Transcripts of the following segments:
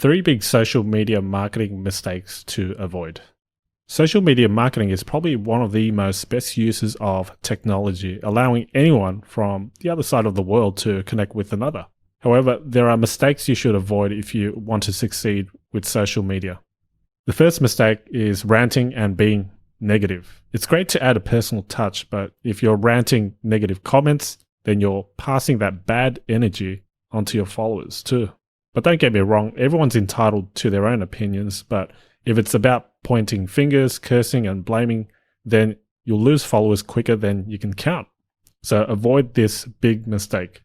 3 big social media marketing mistakes to avoid. Social media marketing is probably one of the most best uses of technology, allowing anyone from the other side of the world to connect with another. However, there are mistakes you should avoid if you want to succeed with social media. The first mistake is ranting and being negative. It's great to add a personal touch, but if you're ranting negative comments, then you're passing that bad energy onto your followers too. But don't get me wrong, everyone's entitled to their own opinions, but if it's about pointing fingers, cursing and blaming, then you'll lose followers quicker than you can count. So avoid this big mistake.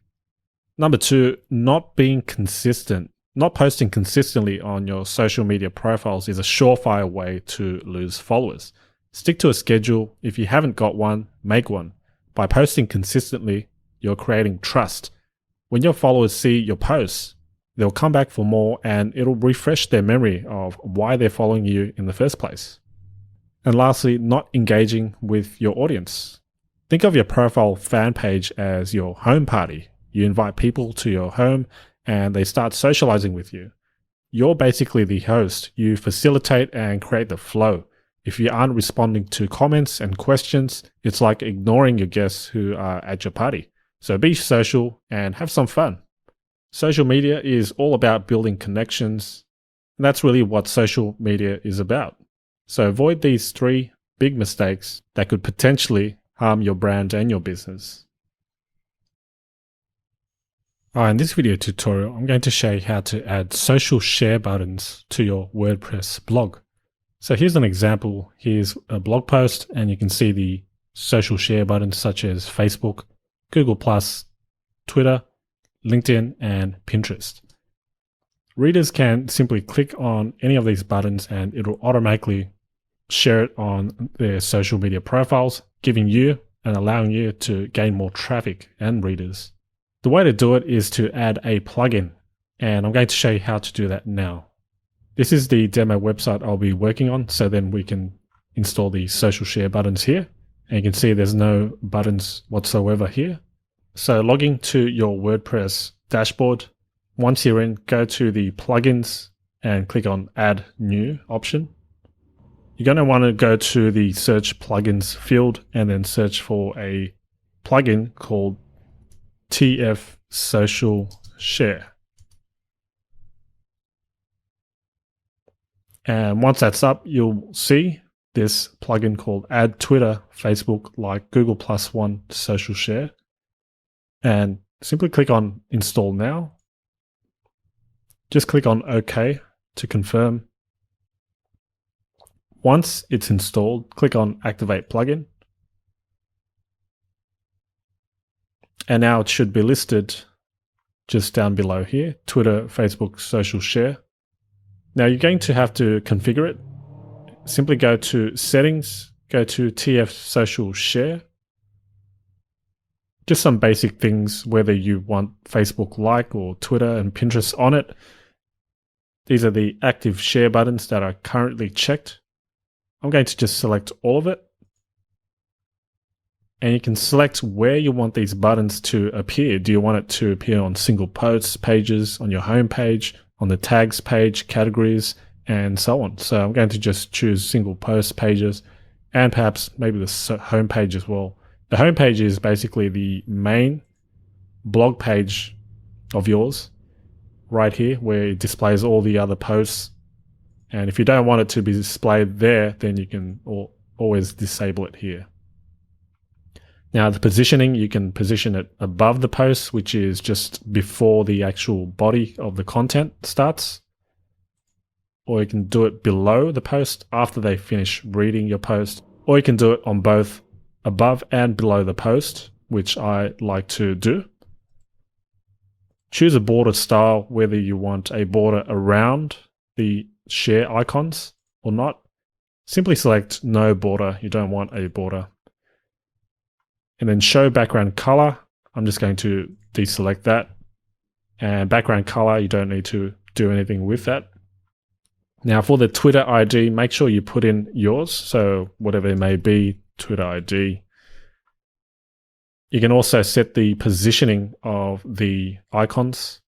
Number 2, not being consistent. Not posting consistently on your social media profiles is a surefire way to lose followers. Stick to a schedule. If you haven't got one, make one. By posting consistently, you're creating trust. When your followers see your posts, they'll come back for more and it'll refresh their memory of why they're following you in the first place. And lastly, not engaging with your audience. Think of your profile fan page as your home party. You invite people to your home and they start socializing with you. You're basically the host. You facilitate and create the flow. If you aren't responding to comments and questions, it's like ignoring your guests who are at your party. So be social and have some fun. Social media is all about building connections, and that's really what social media is about. So avoid these 3 big mistakes that could potentially harm your brand and your business. In this video tutorial, I'm going to show you how to add social share buttons to your WordPress blog. So here's an example. Here's a blog post, and you can see the social share buttons such as Facebook, Google+, Twitter, LinkedIn, and Pinterest. Readers can simply click on any of these buttons and it'll automatically share it on their social media profiles, giving you and allowing you to gain more traffic and readers. The way to do it is to add a plugin, and I'm going to show you how to do that now. This is the demo website I'll be working on, so then we can install the social share buttons here. And you can see there's no buttons whatsoever here. So logging to your WordPress dashboard. Once you're in, go to the plugins and click on Add New option. You're going to want to go to the Search Plugins field and then search for a plugin called TF Social Share. And once that's up, you'll see this plugin called Add Twitter, Facebook, like Google+ One Social Share. And simply click on Install Now. Just click on OK to confirm. Once it's installed, click on Activate Plugin. And now it should be listed just down below here, Twitter, Facebook, Social Share. Now you're going to have to configure it. Simply go to Settings, go to TF Social Share. Just some basic things, whether you want Facebook like or Twitter and Pinterest on it. These are the active share buttons that are currently checked. I'm going to just select all of it. And you can select where you want these buttons to appear. Do you want it to appear on single posts, pages, on your home page, on the tags page, categories, and so on. So I'm going to just choose single post pages and perhaps maybe the home page as well. The home page is basically the main blog page of yours right here where it displays all the other posts. And if you don't want it to be displayed there, then you can always disable it here. Now the positioning, you can position it above the post, which is just before the actual body of the content starts. Or you can do it below the post after they finish reading your post. Or you can do it on both above and below the post, which I like to do. Choose a border style, whether you want a border around the share icons or not. Simply select no border. You don't want a border. And then show background color. I'm just going to deselect that. And background color, you don't need to do anything with that. Now for the Twitter ID, make sure you put in yours. So whatever it may be, Twitter ID. You can also set the positioning of the icons.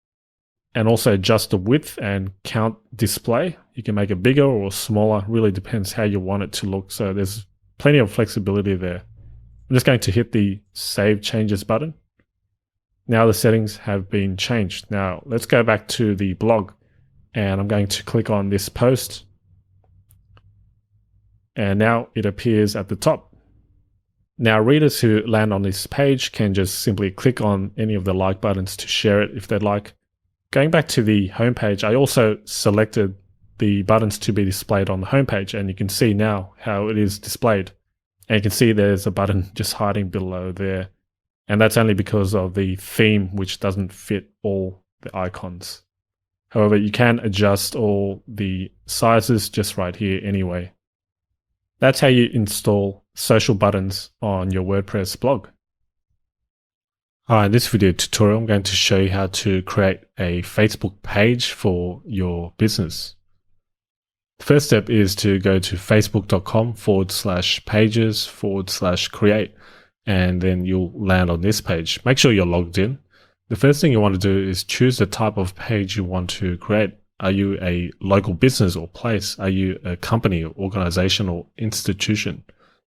and also adjust the width and count display. You can make it bigger or smaller, really depends how you want it to look. So there's plenty of flexibility there. I'm just going to hit the Save Changes button. Now the settings have been changed. Now let's go back to the blog, and I'm going to click on this post. And now it appears at the top. Now readers who land on this page can just simply click on any of the like buttons to share it if they'd like. Going back to the homepage, I also selected the buttons to be displayed on the homepage, and you can see now how it is displayed. And you can see there's a button just hiding below there. And that's only because of the theme, which doesn't fit all the icons. However, you can adjust all the sizes just right here anyway. That's how you install social buttons on your WordPress blog. In this video tutorial, I'm going to show you how to create a Facebook page for your business. The first step is to go to facebook.com/pages/create, and then you'll land on this page. Make sure you're logged in. The first thing you want to do is choose the type of page you want to create. Are you a local business or place? Are you a company, or organization, or institution?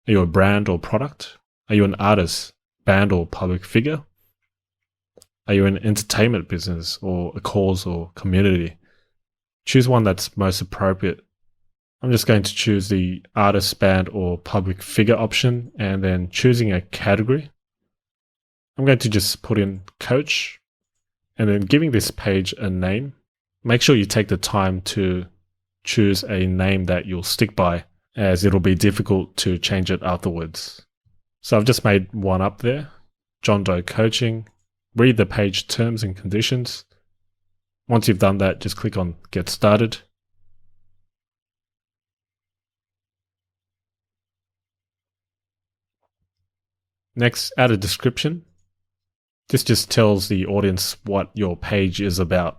Are you a brand or product? Are you an artist, band, or public figure? Are you an entertainment business or a cause or community? Choose one that's most appropriate. I'm just going to choose the artist, band, or public figure option, and then choosing a category. I'm going to just put in coach, and then giving this page a name. Make sure you take the time to choose a name that you'll stick by, as it'll be difficult to change it afterwards. So I've just made one up there, John Doe Coaching. Read the page terms and conditions. Once you've done that, just click on Get Started. Next, add a description. This just tells the audience what your page is about.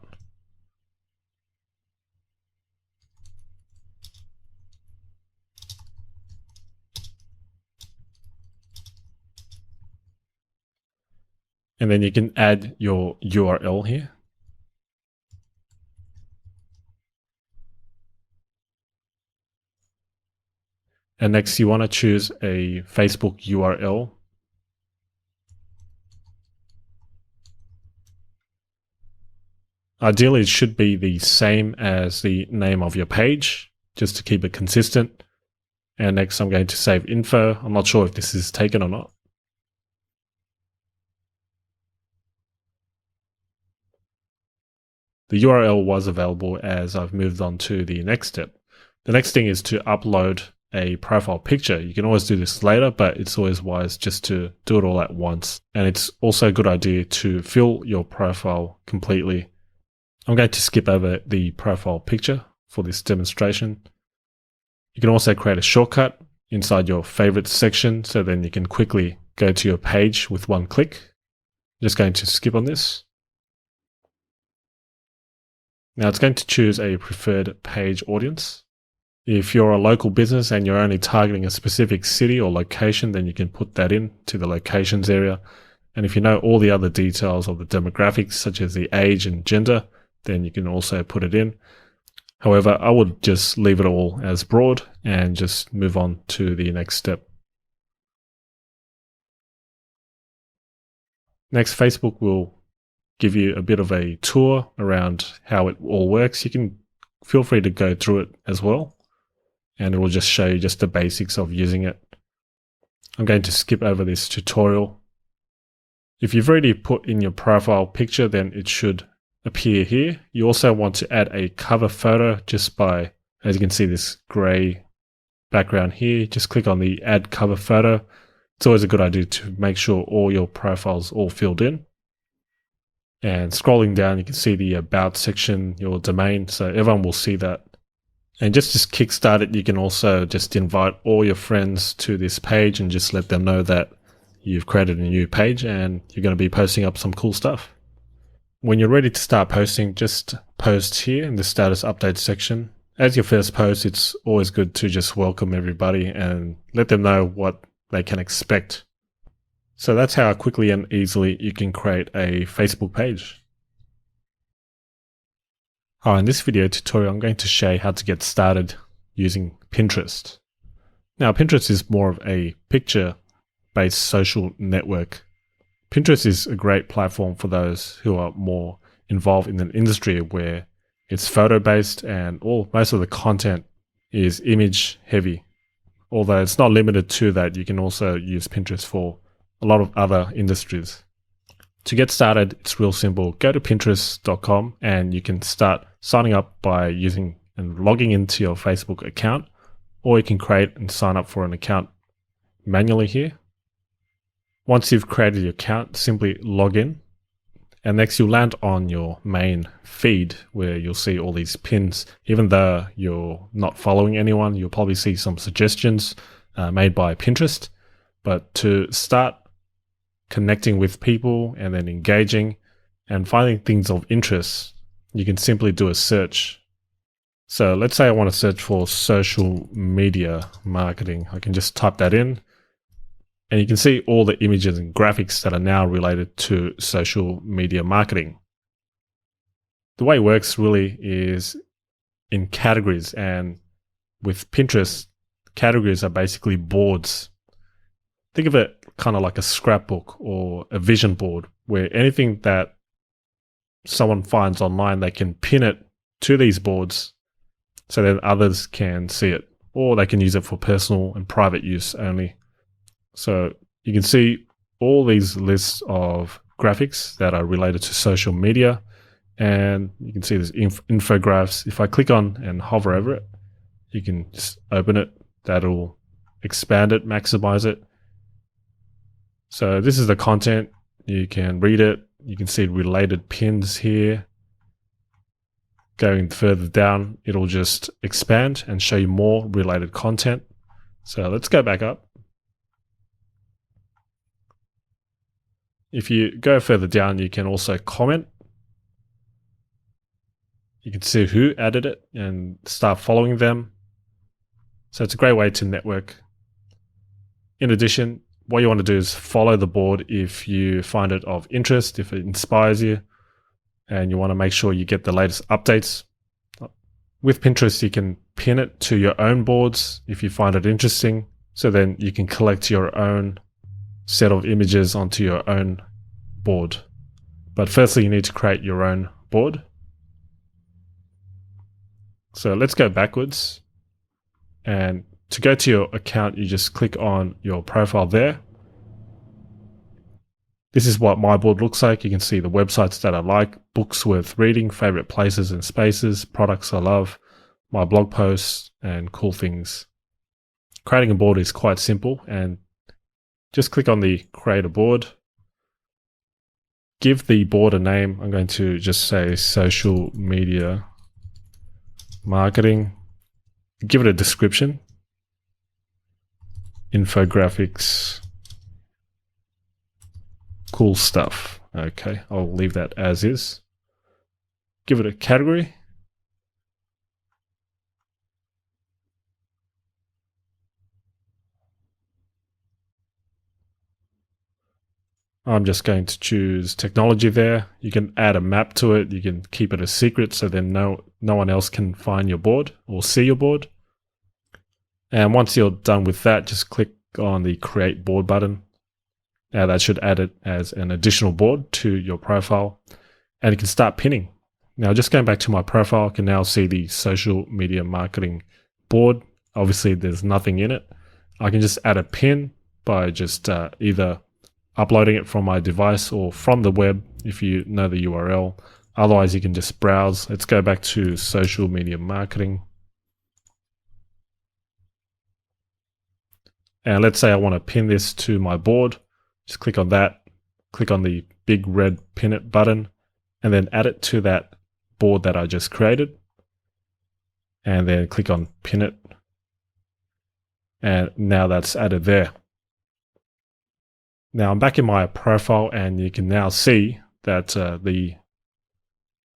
And then you can add your URL here. And next you want to choose a Facebook URL. Ideally, it should be the same as the name of your page, just to keep it consistent. And next I'm going to save info. I'm not sure if this is taken or not. The URL was available as I've moved on to the next step. The next thing is to upload a profile picture. You can always do this later, but it's always wise just to do it all at once. And it's also a good idea to fill your profile completely. I'm going to skip over the profile picture for this demonstration. You can also create a shortcut inside your favorites section, so then you can quickly go to your page with one click. I'm just going to skip on this. Now it's going to choose a preferred page audience. If you're a local business and you're only targeting a specific city or location, then you can put that in to the locations area. And if you know all the other details of the demographics, such as the age and gender, then you can also put it in. However, I would just leave it all as broad and just move on to the next step. Next, Facebook will give you a bit of a tour around how it all works. You can feel free to go through it as well, and it will just show you just the basics of using it. I'm going to skip over this tutorial. If you've already put in your profile picture, then it should appear here. You also want to add a cover photo just by, as you can see, this gray background here. Just click on the add cover photo. It's always a good idea to make sure all your profiles all filled in. And scrolling down, you can see the about section, your domain, so everyone will see that. And just to kickstart it, you can also just invite all your friends to this page and just let them know that you've created a new page and you're going to be posting up some cool stuff. When you're ready to start posting, just post here in the status update section. As your first post, it's always good to just welcome everybody and let them know what they can expect. So that's how quickly and easily you can create a Facebook page. In this video tutorial, I'm going to show you how to get started using Pinterest. Now, Pinterest is more of a picture-based social network. Pinterest is a great platform for those who are more involved in an industry where it's photo-based and most of the content is image-heavy. Although it's not limited to that, you can also use Pinterest for a lot of other industries. To get started, it's real simple. Go to pinterest.com and you can start signing up by using and logging into your Facebook account, or you can create and sign up for an account manually here. Once you've created your account, simply log in, and next you'll land on your main feed where you'll see all these pins. Even though you're not following anyone, you'll probably see some suggestions made by Pinterest. But to start connecting with people and then engaging and finding things of interest, you can simply do a search. So let's say I want to search for social media marketing. I can just type that in and you can see all the images and graphics that are now related to social media marketing. The way it works really is in categories, and with Pinterest, categories are basically boards. Think of it kind of like a scrapbook or a vision board, where anything that someone finds online, they can pin it to these boards so that others can see it, or they can use it for personal and private use only. So you can see all these lists of graphics that are related to social media, and you can see these infographics. If I click on and hover over it, you can just open it. That'll expand it, maximize it. So this is the content. You can read it. You can see related pins here. Going further down, it'll just expand and show you more related content. So let's go back up. If you go further down, you can also comment. You can see who added it and start following them. So it's a great way to network. In addition, what you want to do is follow the board if you find it of interest, if it inspires you, and you want to make sure you get the latest updates. With Pinterest, you can pin it to your own boards if you find it interesting. So then you can collect your own set of images onto your own board. But firstly, you need to create your own board. So let's go backwards. And to go to your account, you just click on your profile there. This is what my board looks like. You can see the websites that I like, books worth reading, favorite places and spaces, products I love, my blog posts, and cool things. Creating a board is quite simple, and just click on the create a board. Give the board a name. I'm going to just say social media marketing. Give it a description. Infographics. Cool stuff. Okay, I'll leave that as is. Give it a category. I'm just going to choose technology there. You can add a map to it. You can keep it a secret so then no one else can find your board or see your board. And once you're done with that, just click on the create board button. Now that should add it as an additional board to your profile, and you can start pinning. Now just going back to my profile, I can now see the social media marketing board. Obviously there's nothing in it. I can just add a pin by just either uploading it from my device or from the web if you know the URL. Otherwise you can just browse. Let's go back to social media marketing. And let's say I want to pin this to my board. Just click on that, click on the big red pin it button, and then add it to that board that I just created. And then click on pin it. And now that's added there. Now I'm back in my profile, and you can now see that the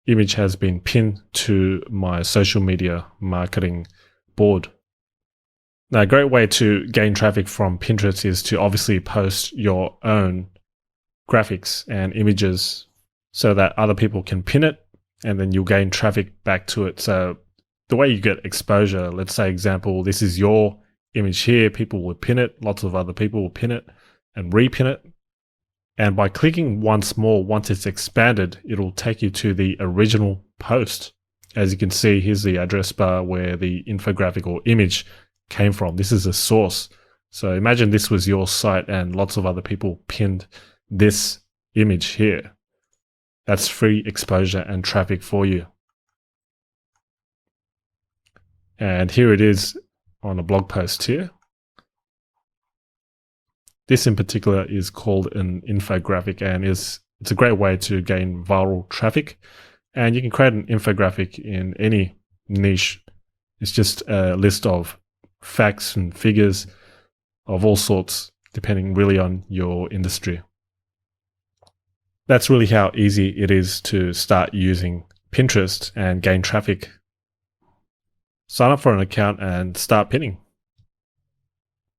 image has been pinned to my social media marketing board. Now, a great way to gain traffic from Pinterest is to obviously post your own graphics and images so that other people can pin it and then you'll gain traffic back to it. So the way you get exposure, let's say example, this is your image here, people will pin it, lots of other people will pin it and repin it. And by clicking once more, once it's expanded, it'll take you to the original post. As you can see, here's the address bar where the infographic or image came from. This is a source. So imagine this was your site and lots of other people pinned this image here. That's free exposure and traffic for you. And here it is on a blog post here. This in particular is called an infographic, and it's a great way to gain viral traffic. And you can create an infographic in any niche. It's just a list of facts and figures of all sorts, depending really on your industry. That's really how easy it is to start using Pinterest and gain traffic. Sign up for an account and start pinning.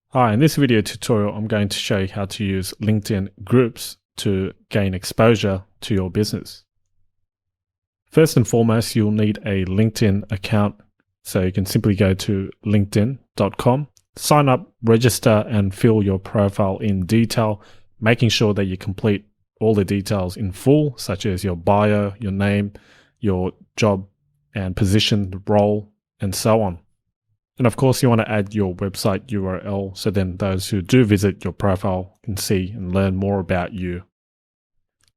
Hi, in this video tutorial, I'm going to show you how to use LinkedIn groups to gain exposure to your business. First and foremost, you'll need a LinkedIn account. So you can simply go to linkedin.com, sign up, register, and fill your profile in detail, making sure that you complete all the details in full, such as your bio, your name, your job and position, the role, and so on. And of course, you want to add your website URL so then those who do visit your profile can see and learn more about you.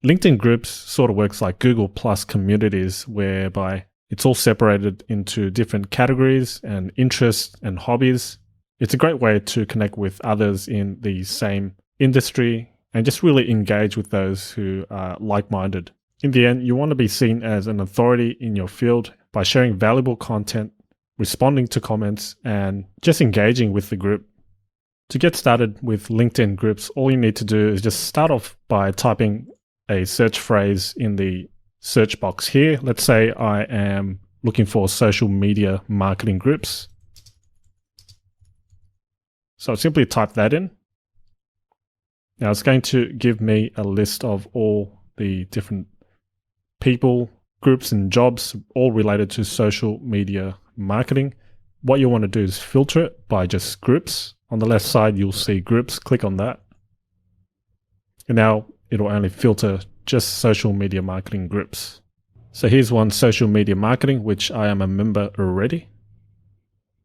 LinkedIn groups sort of works like Google Plus communities, whereby it's all separated into different categories and interests and hobbies. It's a great way to connect with others in the same industry and just really engage with those who are like-minded. In the end, you want to be seen as an authority in your field by sharing valuable content, responding to comments, and just engaging with the group. To get started with LinkedIn groups, all you need to do is just start off by typing a search phrase in the search box here. Let's say I am looking for social media marketing groups. So I'll simply type that in. Now it's going to give me a list of all the different people, groups, and jobs, all related to social media marketing. What you want to do is filter it by just groups. On the left side, you'll see groups. Click on that. And now it'll only filter just social media marketing groups. So here's one, social media marketing, which I am a member already.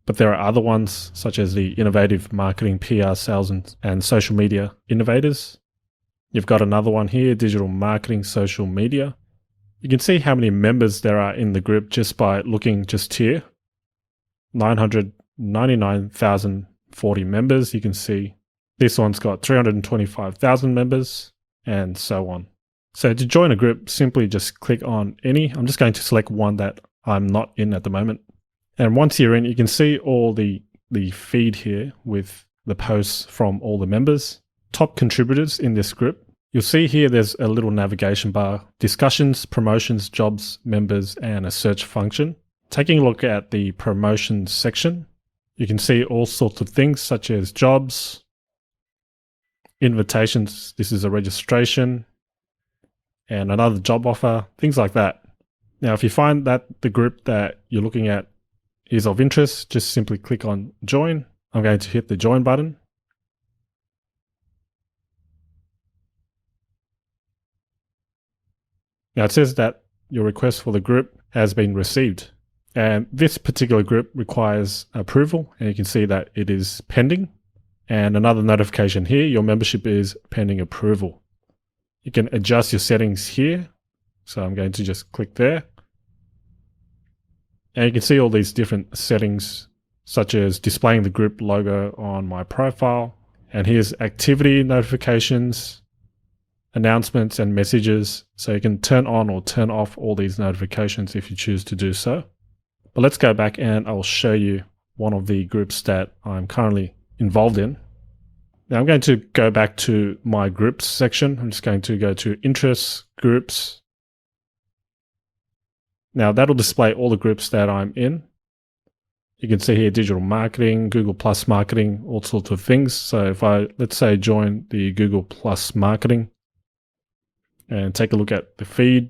But there are other ones such as the innovative marketing, PR, sales, and social media innovators. You've got another one here, digital marketing, social media. You can see how many members there are in the group just by looking just here. 999,040 members. You can see this one's got 325,000 members and so on. So to join a group, simply just click on any. I'm just going to select one that I'm not in at the moment. And once you're in, you can see all the feed here with the posts from all the members, top contributors in this group. You'll see here there's a little navigation bar, discussions, promotions, jobs, members, and a search function. Taking a look at the promotions section, you can see all sorts of things such as jobs, invitations, this is a registration, and another job offer, things like that. Now, if you find that the group that you're looking at is of interest, just simply click on join. I'm going to hit the join button. Now it says that your request for the group has been received. And this particular group requires approval, and you can see that it is pending. And another notification here, your membership is pending approval. You can adjust your settings here. So I'm going to just click there. And you can see all these different settings, such as displaying the group logo on my profile. And here's activity notifications, announcements, and messages. So you can turn on or turn off all these notifications if you choose to do so. But let's go back and I'll show you one of the groups that I'm currently involved in. Now I'm going to go back to my groups section. I'm just going to go to interests, groups. Now that'll display all the groups that I'm in. You can see here digital marketing, Google Plus marketing, all sorts of things. So if I, let's say, join the Google Plus marketing and take a look at the feed,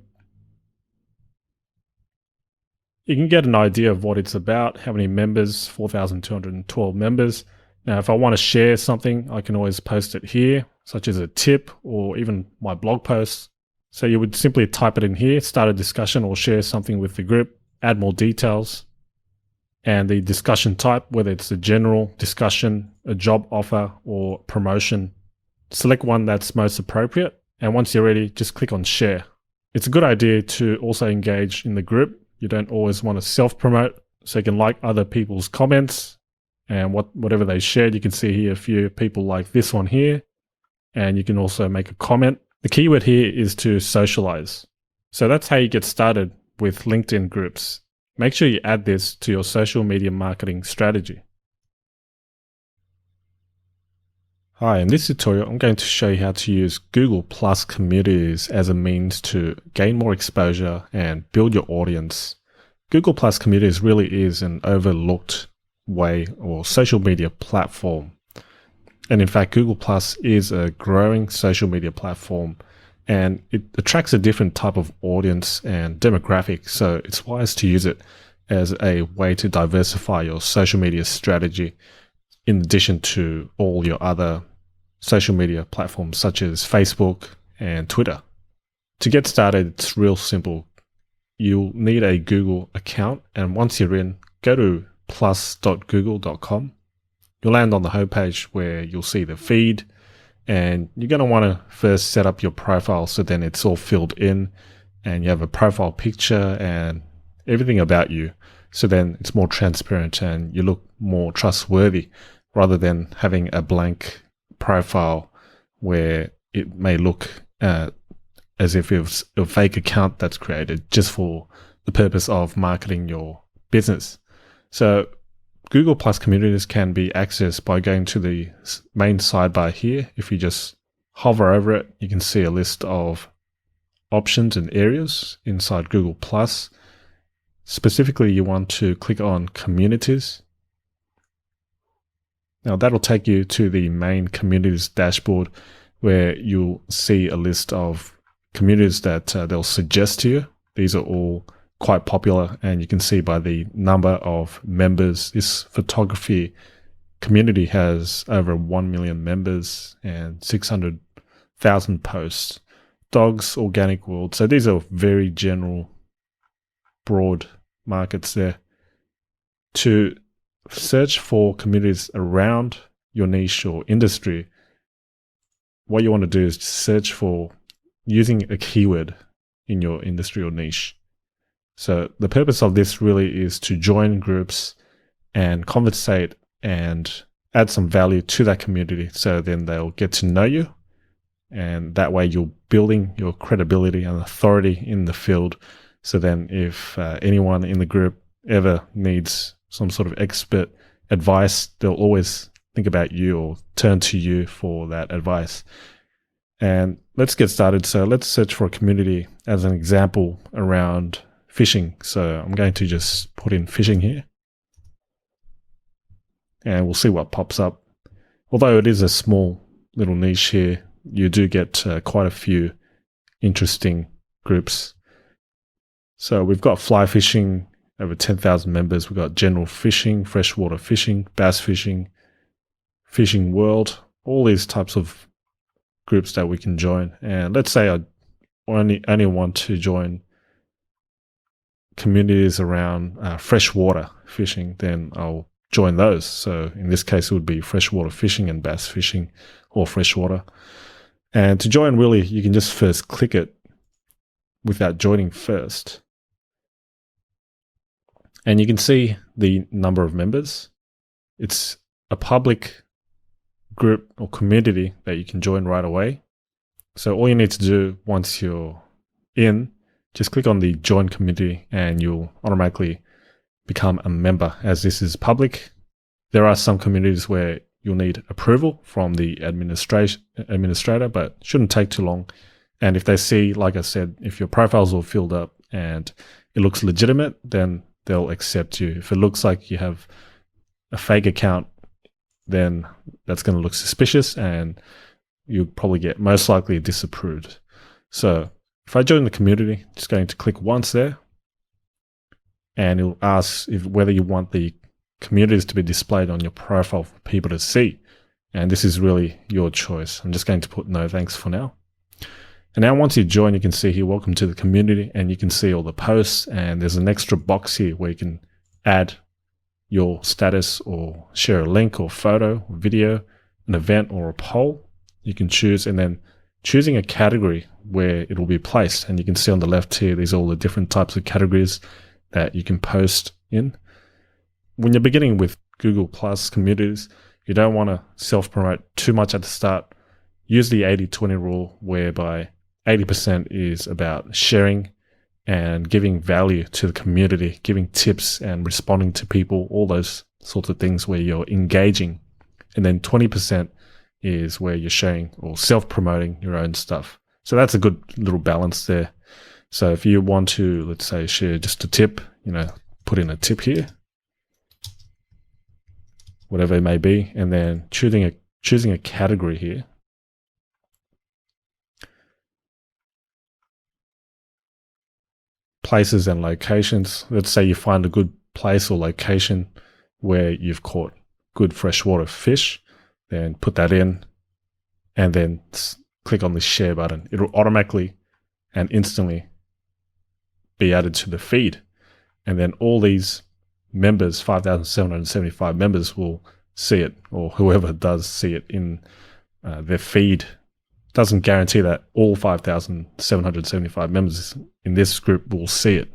You can get an idea of what it's about, how many members, 4,212 members. Now, if I want to share something, I can always post it here, such as a tip or even my blog post. So you would simply type it in here, start a discussion or share something with the group, add more details, and the discussion type, whether it's a general discussion, a job offer, or promotion. Select one that's most appropriate, and once you're ready, just click on share. It's a good idea to also engage in the group. You don't always want to self-promote, so you can like other people's comments and whatever they shared. You can see here a few people like this one here, and you can also make a comment. The keyword here is to socialize. So that's how you get started with LinkedIn groups. Make sure you add this to your social media marketing strategy. Hi, in this tutorial, I'm going to show you how to use Google Plus communities as a means to gain more exposure and build your audience. Google Plus communities really is an overlooked way or social media platform. And in fact, Google Plus is a growing social media platform, and it attracts a different type of audience and demographic. So it's wise to use it as a way to diversify your social media strategy in addition to all your other social media platforms such as Facebook and Twitter. To get started, it's real simple. You'll need a Google account, and once you're in, go to plus.google.com. You'll land on the homepage where you'll see the feed, and you're going to want to first set up your profile so then it's all filled in and you have a profile picture and everything about you. So then it's more transparent and you look more trustworthy rather than having a blank profile where it may look as if it was a fake account that's created just for the purpose of marketing your business. So Google Plus communities can be accessed by going to the main sidebar here. If you just hover over it, you can see a list of options and areas inside Google Plus. Specifically, you want to click on communities. Now that'll take you to the main communities dashboard where you'll see a list of communities that they'll suggest to you. These are all quite popular, and you can see by the number of members, this photography community has over 1 million members and 600,000 posts. Dogs, organic world. So these are very general, broad markets there. To search for communities around your niche or industry, what you want to do is search for using a keyword in your industry or niche. So the purpose of this really is to join groups and conversate and add some value to that community, so then they'll get to know you, and that way you're building your credibility and authority in the field. So then if anyone in the group ever needs some sort of expert advice, they'll always think about you or turn to you for that advice. And let's get started. So let's search for a community as an example around fishing. So I'm going to just put in fishing here, and we'll see what pops up. Although it is a small little niche here, you do get quite a few interesting groups. So we've got fly fishing, over 10,000 members. We've got general fishing, freshwater fishing, bass fishing, fishing world, all these types of groups that we can join. And let's say I only want to join communities around freshwater fishing, then I'll join those. So in this case, it would be freshwater fishing and bass fishing, or freshwater. And to join, really, you can just first click it without joining first. And you can see the number of members. It's a public group or community that you can join right away. So all you need to do once you're in, just click on the join community and you'll automatically become a member, as this is public. There are some communities where you'll need approval from the administrator, but it shouldn't take too long. And if they see, like I said, if your profile's all filled up and it looks legitimate, then they'll accept you. If it looks like you have a fake account, then that's going to look suspicious and you'll probably get most likely disapproved. So if I join the community, just going to click once there. and it'll ask whether you want the communities to be displayed on your profile for people to see. And this is really your choice. I'm just going to put no thanks for now. And now once you join, you can see here, welcome to the community, and you can see all the posts, and there's an extra box here where you can add your status or share a link or photo or video, an event or a poll. You can choose, and then choosing a category where it will be placed. And you can see on the left here, these are all the different types of categories that you can post in. When you're beginning with Google Plus communities, you don't want to self-promote too much at the start. Use the 80-20 rule, whereby 80% is about sharing and giving value to the community, giving tips and responding to people, all those sorts of things where you're engaging. And then 20% is where you're sharing or self-promoting your own stuff. So that's a good little balance there. So if you want to, let's say, share just a tip, put in a tip here, whatever it may be, and then choosing a category here. Places and locations. Let's say you find a good place or location where you've caught good freshwater fish, then put that in, and then click on the share button. It'll automatically and instantly be added to the feed. And then all these members, 5,775 members, will see it, or whoever does see it in their feed. Doesn't guarantee that all 5,775 members in this group will see it.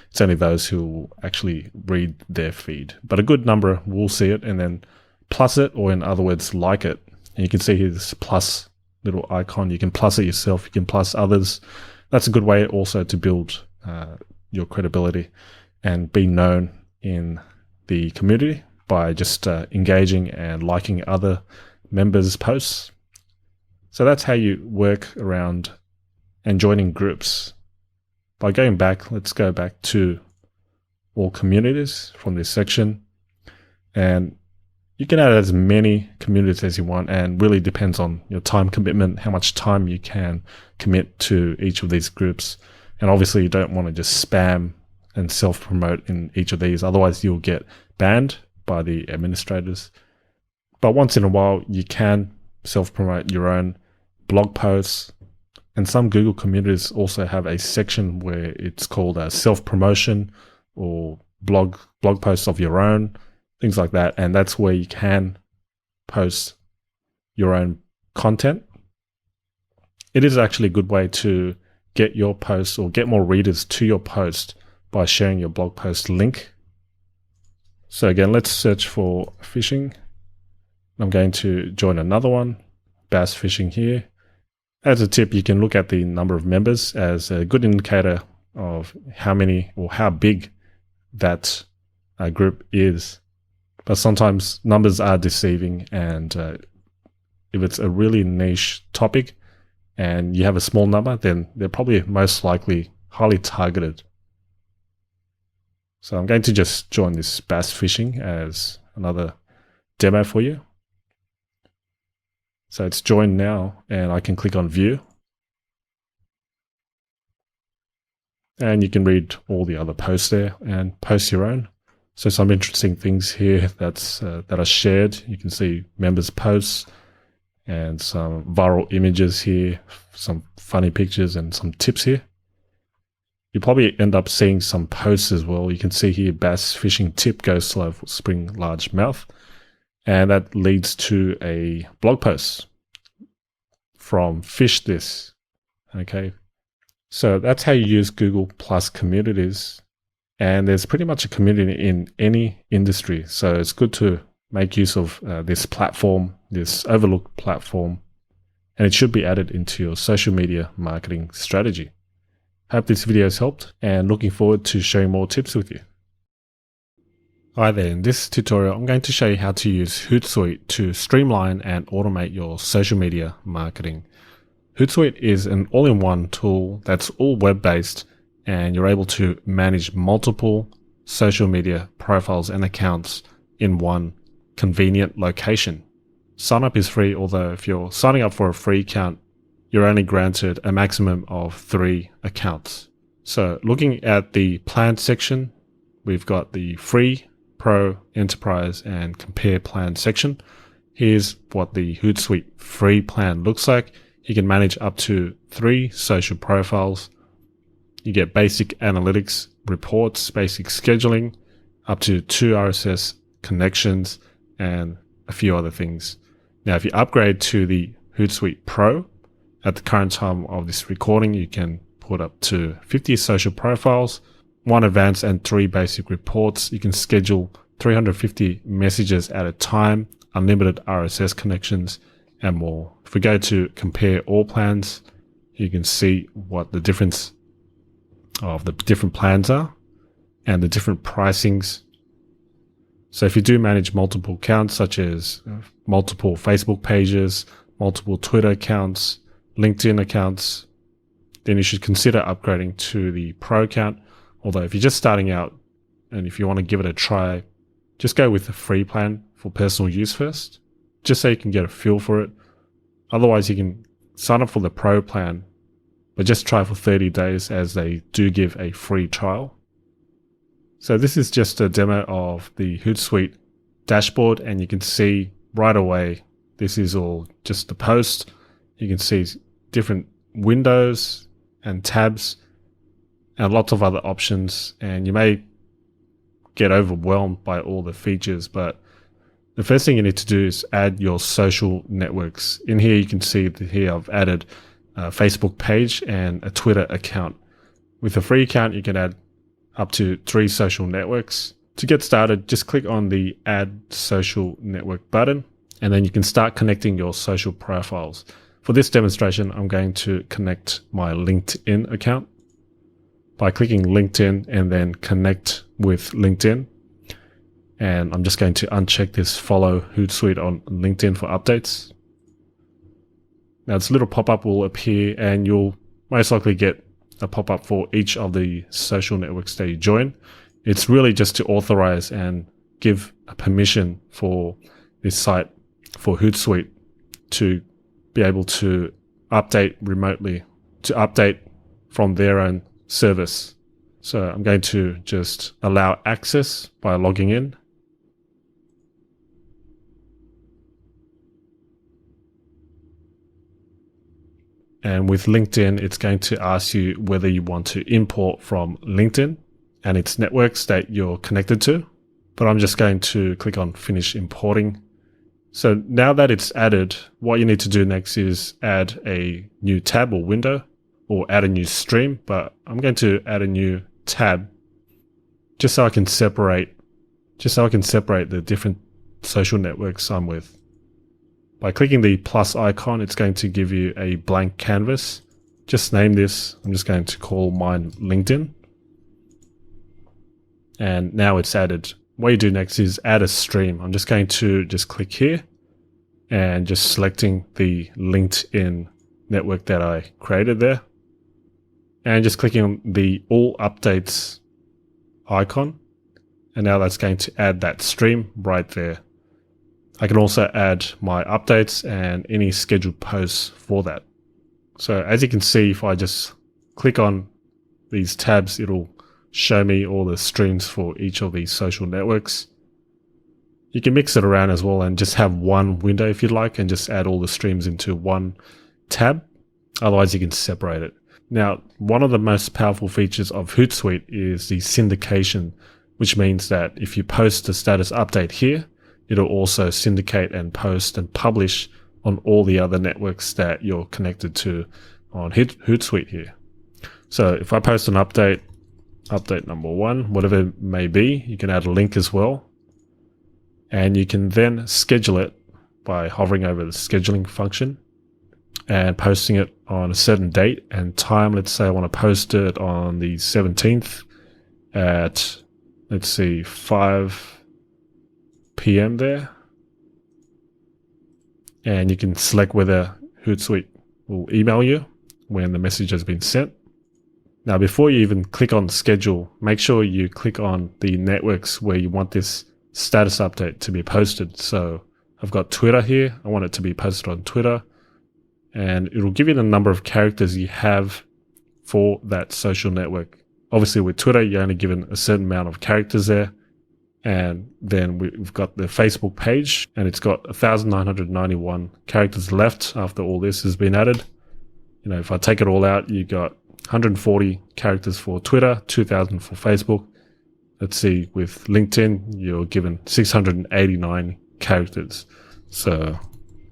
It's only those who will actually read their feed. But a good number will see it and then plus it, or in other words, like it. And you can see here this plus little icon. You can plus it yourself. You can plus others. That's a good way also to build your credibility and be known in the community by just engaging and liking other members' posts. So that's how you work around and joining groups. By going back, let's go back to all communities from this section. And you can add as many communities as you want, and really depends on your time commitment, how much time you can commit to each of these groups. And obviously you don't want to just spam and self-promote in each of these, otherwise you'll get banned by the administrators. But once in a while you can self-promote your own blog posts, and some Google communities also have a section where it's called self-promotion or blog posts of your own, things like that. And that's where you can post your own content. It is actually a good way to get your posts or get more readers to your post by sharing your blog post link. So again, let's search for fishing. I'm going to join another one, bass fishing here. As a tip, you can look at the number of members as a good indicator of how many or how big that group is. But sometimes numbers are deceiving, and if it's a really niche topic and you have a small number, then they're probably most likely highly targeted. So I'm going to just join this bass fishing as another demo for you. So it's joined now, and I can click on view. And you can read all the other posts there and post your own. So some interesting things here that are shared. You can see members' posts and some viral images here, some funny pictures and some tips here. You probably end up seeing some posts as well. You can see here, bass fishing tip, go slow for spring largemouth. And that leads to a blog post from Fish This. Okay. So that's how you use Google Plus communities. And there's pretty much a community in any industry. So it's good to make use of this platform, this overlooked platform, and it should be added into your social media marketing strategy. Hope this video has helped, and looking forward to sharing more tips with you. Hi there, in this tutorial I'm going to show you how to use Hootsuite to streamline and automate your social media marketing. Hootsuite is an all-in-one tool that's all web-based, and you're able to manage multiple social media profiles and accounts in one convenient location. Sign up is free, although if you're signing up for a free account, you're only granted a maximum of 3 accounts. So looking at the plan section, we've got the free, pro, enterprise, and compare plan section. Here's what the Hootsuite free plan looks like. You can manage up to 3 social profiles. You get basic analytics, reports, basic scheduling, up to 2 RSS connections, and a few other things. Now, if you upgrade to the Hootsuite Pro, at the current time of this recording, you can put up to 50 social profiles, 1 advanced and 3 basic reports. You can schedule 350 messages at a time, unlimited RSS connections, and more. If we go to compare all plans, you can see what the difference of the different plans are and the different pricings. So if you do manage multiple accounts, such as multiple Facebook pages, multiple Twitter accounts, LinkedIn accounts, then you should consider upgrading to the Pro account. Although if you're just starting out and if you want to give it a try, just go with the free plan for personal use first, just so you can get a feel for it. Otherwise, you can sign up for the Pro plan, but just try for 30 days as they do give a free trial. So this is just a demo of the Hootsuite dashboard, and you can see right away, this is all just the post. You can see different windows and tabs and lots of other options, and you may get overwhelmed by all the features, but the first thing you need to do is add your social networks. In here, you can see that here I've added a Facebook page and a Twitter account. With a free account, you can add up to 3 social networks. To get started, just click on the Add Social Network button, and then you can start connecting your social profiles. For this demonstration, I'm going to connect my LinkedIn account by clicking LinkedIn and then connect with LinkedIn. And I'm just going to uncheck this follow Hootsuite on LinkedIn for updates. Now this little pop-up will appear, and you'll most likely get a pop-up for each of the social networks that you join. It's really just to authorize and give a permission for this site, for Hootsuite, to be able to update remotely, to update from their own service. So I'm going to just allow access by logging in. And with LinkedIn, it's going to ask you whether you want to import from LinkedIn and its networks that you're connected to. But I'm just going to click on Finish Importing. So now that it's added, what you need to do next is add a new tab or window, or add a new stream. But I'm going to add a new tab just so I can separate the different social networks I'm with. By clicking the plus icon, it's going to give you a blank canvas. Just name this. I'm just going to call mine LinkedIn. And now it's added. What you do next is add a stream. I'm just going to just click here and just selecting the LinkedIn network that I created there. And just clicking on the all updates icon. And now that's going to add that stream right there. I can also add my updates and any scheduled posts for that. So as you can see, if I just click on these tabs, it'll show me all the streams for each of these social networks. You can mix it around as well and just have one window if you'd like, and just add all the streams into one tab. Otherwise, you can separate it. Now, one of the most powerful features of Hootsuite is the syndication, which means that if you post a status update here, it'll also syndicate and post and publish on all the other networks that you're connected to on Hootsuite here. So if I post an update number 1, whatever it may be, you can add a link as well. And you can then schedule it by hovering over the scheduling function and posting it on a certain date and time. Let's say I want to post it on the 17th at, let's see, 5 PM there, and you can select whether Hootsuite will email you when the message has been sent. Now, before you even click on schedule, make sure you click on the networks where you want this status update to be posted. So I've got Twitter here. I want it to be posted on Twitter, and it'll give you the number of characters you have for that social network. Obviously with Twitter, you're only given a certain amount of characters there. And then we've got the Facebook page, and it's got 1,991 characters left after all this has been added. If I take it all out, you got 140 characters for Twitter, 2,000 for Facebook. Let's see, with LinkedIn, you're given 689 characters. So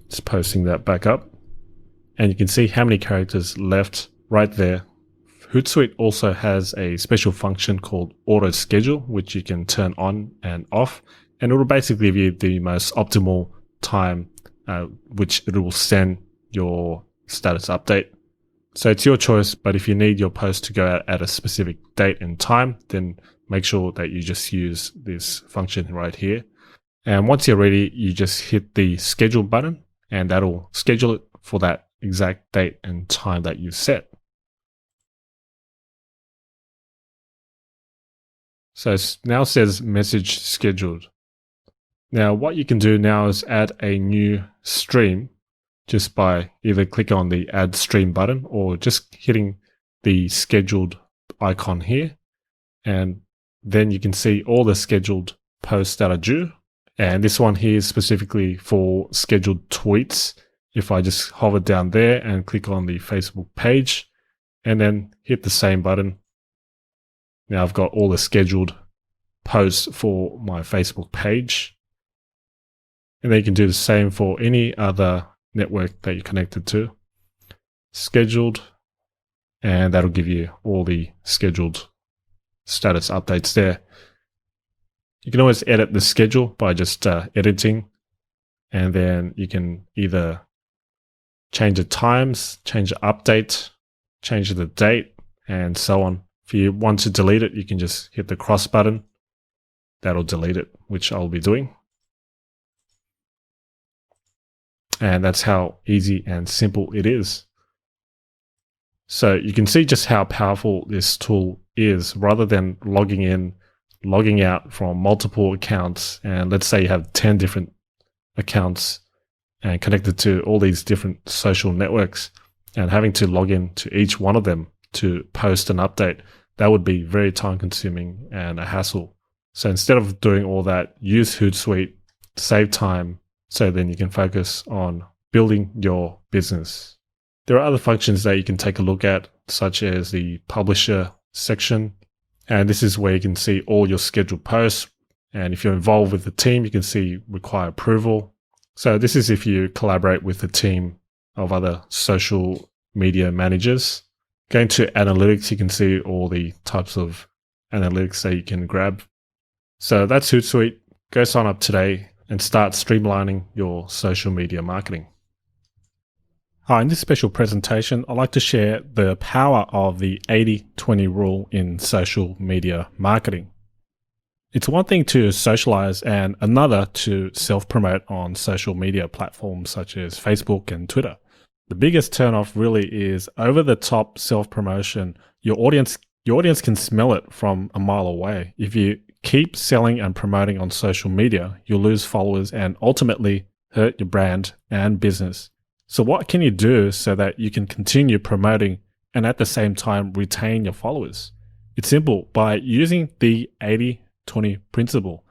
just posting that back up. And you can see how many characters left right there. Hootsuite also has a special function called auto schedule, which you can turn on and off. And it will basically give you the most optimal time which it will send your status update. So it's your choice, but if you need your post to go out at a specific date and time, then make sure that you just use this function right here. And once you're ready, you just hit the schedule button, and that'll schedule it for that exact date and time that you set. So it now says message scheduled. Now what you can do now is add a new stream just by either clicking on the add stream button or just hitting the scheduled icon here. And then you can see all the scheduled posts that are due. And this one here is specifically for scheduled tweets. If I just hover down there and click on the Facebook page and then hit the same button, now I've got all the scheduled posts for my Facebook page. And then you can do the same for any other network that you're connected to. Scheduled, and that'll give you all the scheduled status updates there. You can always edit the schedule by just editing, and then you can either change the times, change the update, change the date, and so on. If you want to delete it, you can just hit the cross button. That'll delete it, which I'll be doing. And that's how easy and simple it is. So you can see just how powerful this tool is. Rather than logging in, logging out from multiple accounts, and let's say you have 10 different accounts and connected to all these different social networks and having to log in to each one of them to post an update, that would be very time consuming and a hassle. So instead of doing all that, use Hootsuite, save time, so then you can focus on building your business. There are other functions that you can take a look at, such as the publisher section. And this is where you can see all your scheduled posts. And if you're involved with the team, you can see require approval. So this is if you collaborate with a team of other social media managers. Going to analytics, you can see all the types of analytics that you can grab. So that's Hootsuite. Go sign up today and start streamlining your social media marketing. Hi, in this special presentation, I'd like to share the power of the 80-20 rule in social media marketing. It's one thing to socialize and another to self-promote on social media platforms such as Facebook and Twitter. The biggest turnoff really is over-the-top self-promotion. Your audience can smell it from a mile away. If you keep selling and promoting on social media, you'll lose followers and ultimately hurt your brand and business. So what can you do so that you can continue promoting and at the same time retain your followers? It's simple, by using the 80-20 principle.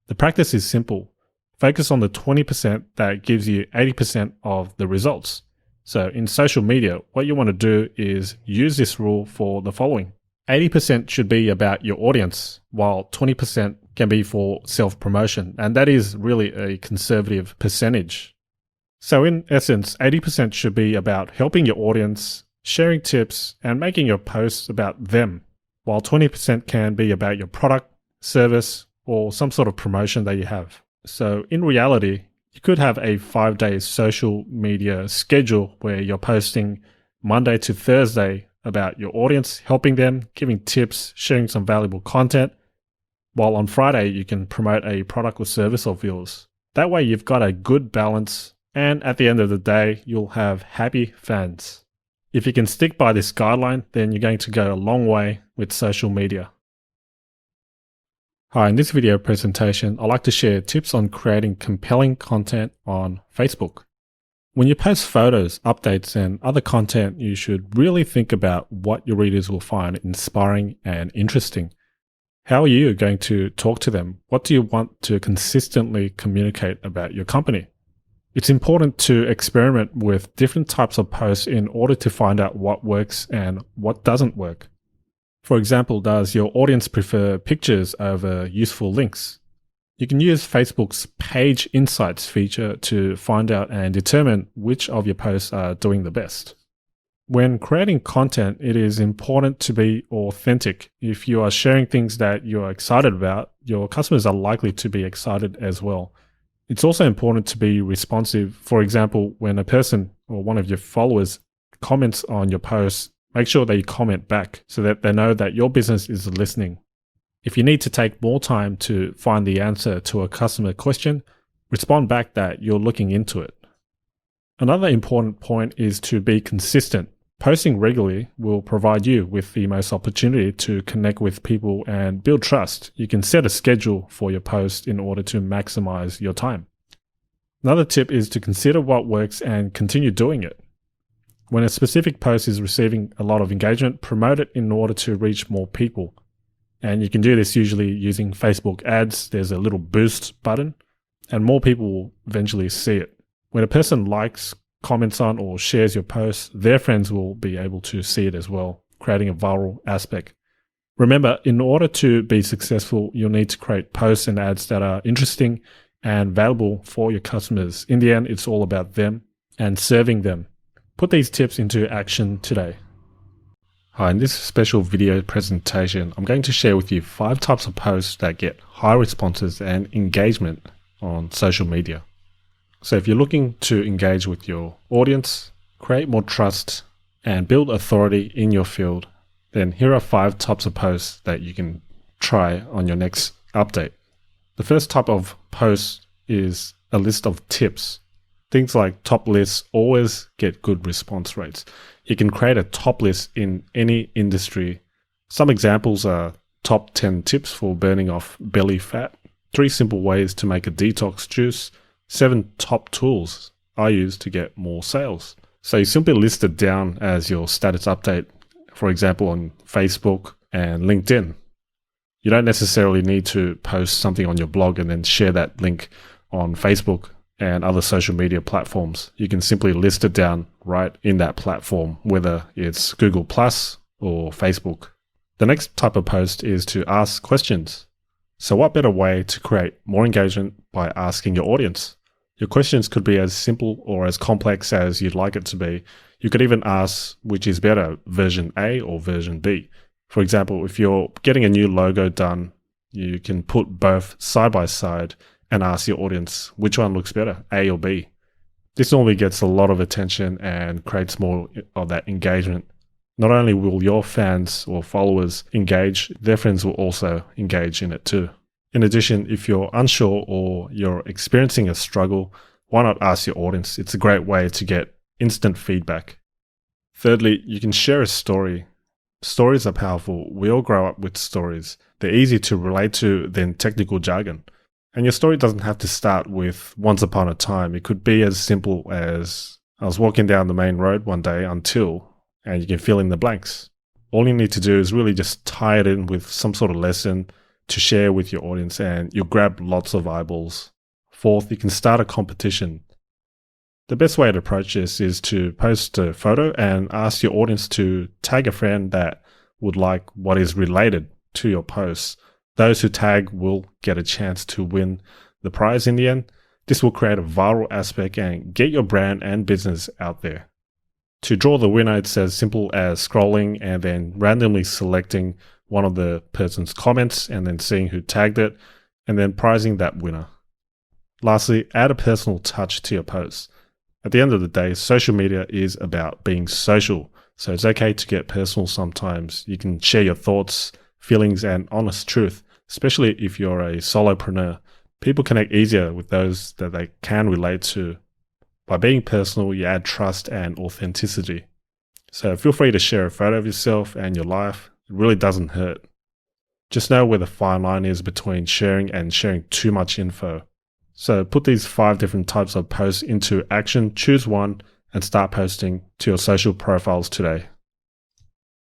The practice is simple. Focus on the 20% that gives you 80% of the results. So in social media, what you want to do is use this rule for the following. 80% should be about your audience, while 20% can be for self-promotion. And that is really a conservative percentage. So in essence, 80% should be about helping your audience, sharing tips, and making your posts about them, while 20% can be about your product, service, or some sort of promotion that you have. So in reality, you could have a 5-day social media schedule where you're posting Monday to Thursday about your audience, helping them, giving tips, sharing some valuable content, while on Friday you can promote a product or service of yours. That way you've got a good balance, and at the end of the day, you'll have happy fans. If you can stick by this guideline, then you're going to go a long way with social media. Hi, in this video presentation, I'd like to share tips on creating compelling content on Facebook. When you post photos, updates, and other content, you should really think about what your readers will find inspiring and interesting. How are you going to talk to them? What do you want to consistently communicate about your company? It's important to experiment with different types of posts in order to find out what works and what doesn't work. For example, does your audience prefer pictures over useful links? You can use Facebook's Page Insights feature to find out and determine which of your posts are doing the best. When creating content, it is important to be authentic. If you are sharing things that you are excited about, your customers are likely to be excited as well. It's also important to be responsive. For example, when a person or one of your followers comments on your post, make sure that you comment back so that they know that your business is listening. If you need to take more time to find the answer to a customer question, respond back that you're looking into it. Another important point is to be consistent. Posting regularly will provide you with the most opportunity to connect with people and build trust. You can set a schedule for your post in order to maximize your time. Another tip is to consider what works and continue doing it. When a specific post is receiving a lot of engagement, promote it in order to reach more people. And you can do this usually using Facebook ads. There's a little boost button, and more people will eventually see it. When a person likes, comments on, or shares your post, their friends will be able to see it as well, creating a viral aspect. Remember, in order to be successful, you'll need to create posts and ads that are interesting and valuable for your customers. In the end, it's all about them and serving them. Put these tips into action today. Hi, in this special video presentation, I'm going to share with you 5 types of posts that get high responses and engagement on social media. So if you're looking to engage with your audience, create more trust, and build authority in your field, then here are 5 types of posts that you can try on your next update. The first type of post is a list of tips. Things like top lists always get good response rates. You can create a top list in any industry. Some examples are top 10 tips for burning off belly fat, 3 simple ways to make a detox juice, 7 top tools I use to get more sales. So you simply list it down as your status update, for example, on Facebook and LinkedIn. You don't necessarily need to post something on your blog and then share that link on Facebook and other social media platforms. You can simply list it down right in that platform, whether it's Google Plus or Facebook. The next type of post is to ask questions. So what better way to create more engagement by asking your audience? Your questions could be as simple or as complex as you'd like it to be. You could even ask which is better, version A or version B. For example, if you're getting a new logo done, you can put both side by side and ask your audience which one looks better, A or B. This normally gets a lot of attention and creates more of that engagement. Not only will your fans or followers engage, their friends will also engage in it too. In addition, if you're unsure or you're experiencing a struggle, why not ask your audience? It's a great way to get instant feedback. Thirdly, you can share a story. Stories are powerful. We all grow up with stories. They're easier to relate to than technical jargon. And your story doesn't have to start with once upon a time. It could be as simple as I was walking down the main road one day until, and you can fill in the blanks. All you need to do is really just tie it in with some sort of lesson to share with your audience, and you'll grab lots of eyeballs. Fourth, you can start a competition. The best way to approach this is to post a photo and ask your audience to tag a friend that would like what is related to your post. Those who tag will get a chance to win the prize in the end. This will create a viral aspect and get your brand and business out there. To draw the winner, it's as simple as scrolling and then randomly selecting one of the person's comments and then seeing who tagged it and then prizing that winner. Lastly, add a personal touch to your post. At the end of the day, social media is about being social. So it's okay to get personal sometimes. You can share your thoughts, feelings, and honest truth, especially if you're a solopreneur. People connect easier with those that they can relate to. By being personal, you add trust and authenticity. So feel free to share a photo of yourself and your life. It really doesn't hurt. Just know where the fine line is between sharing and sharing too much info. So put these 5 different types of posts into action, choose one, and start posting to your social profiles today.